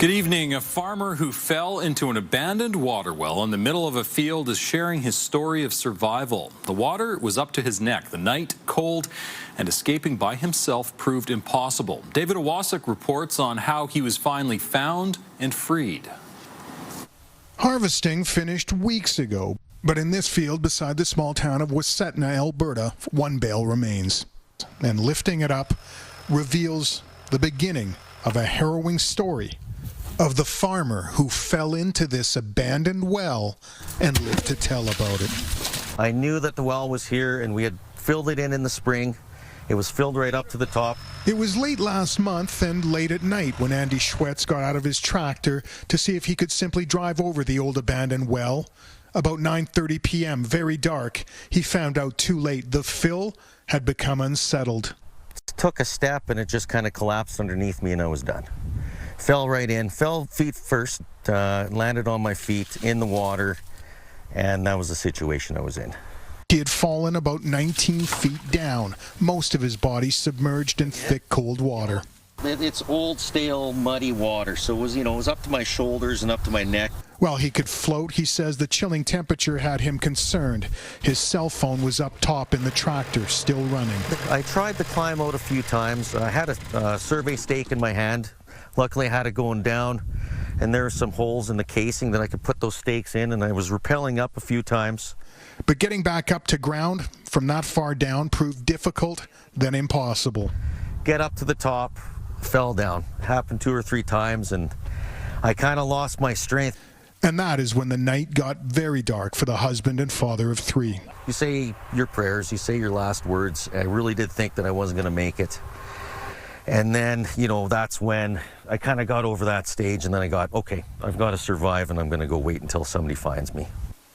Good evening. A farmer who fell into an abandoned water well in the middle of a field is sharing his story of survival. The water was up to his neck, the night cold, and escaping by himself proved impossible. David Ewasuk reports on how he was finally found and freed. Harvesting finished weeks ago, but in this field beside the small town of Ewasuk, Alberta, one bale remains. And lifting it up reveals the beginning of a harrowing story of the farmer who fell into this abandoned well and lived to tell about it. I knew that the well was here and we had filled it in the spring. It was filled right up to the top. It was late last month and late at night when Andy Schwetz got out of his tractor to see if he could simply drive over the old abandoned well. About 9:30 p.m., very dark, he found out too late the fill had become unsettled. Took a step and it just kind of collapsed underneath me and I was done. Fell right in, fell feet first, landed on my feet in the water, and that was the situation I was in. He had fallen about 19 feet down, most of his body submerged in thick, cold water. It's old, stale, muddy water, so it was up to my shoulders and up to my neck. While he could float, he says the chilling temperature had him concerned. His cell phone was up top in the tractor, still running. I tried to climb out a few times. I had a survey stake in my hand. Luckily, I had it going down, and there were some holes in the casing that I could put those stakes in, and I was rappelling up a few times. But getting back up to ground from that far down proved difficult, then impossible. Get up to the top, fell down. It happened 2 or 3 times, and I kind of lost my strength. And that is when the night got very dark for the husband and father of 3. You say your prayers, you say your last words. I really did think that I wasn't going to make it. And then, that's when I kind of got over that stage, and then I got, okay, I've got to survive, and I'm going to go wait until somebody finds me.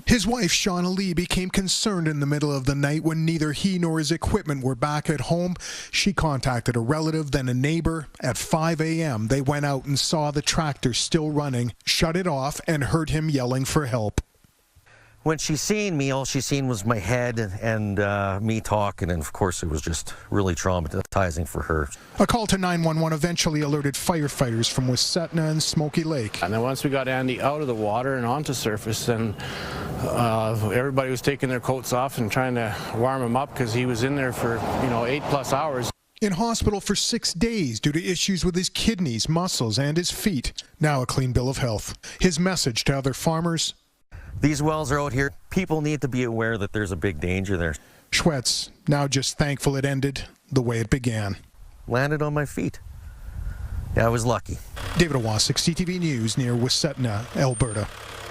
His wife, Shauna Lee, became concerned in the middle of the night when neither he nor his equipment were back at home. She contacted a relative, then a neighbor. At 5 a.m., they went out and saw the tractor still running, shut it off, and heard him yelling for help. When she seen me, all she seen was my head and me talking, and of course it was just really traumatizing for her. A call to 911 eventually alerted firefighters from Ewasuk and Smoky Lake. And then once we got Andy out of the water and onto surface, then everybody was taking their coats off and trying to warm him up because he was in there for 8+ hours. In hospital for 6 days due to issues with his kidneys, muscles, and his feet. Now a clean bill of health. His message to other farmers: these wells are out here. People need to be aware that there's a big danger there. Schwetz, now just thankful it ended the way it began. Landed on my feet. Yeah, I was lucky. David Ewasuk, CTV News, near Ewasuk, Alberta.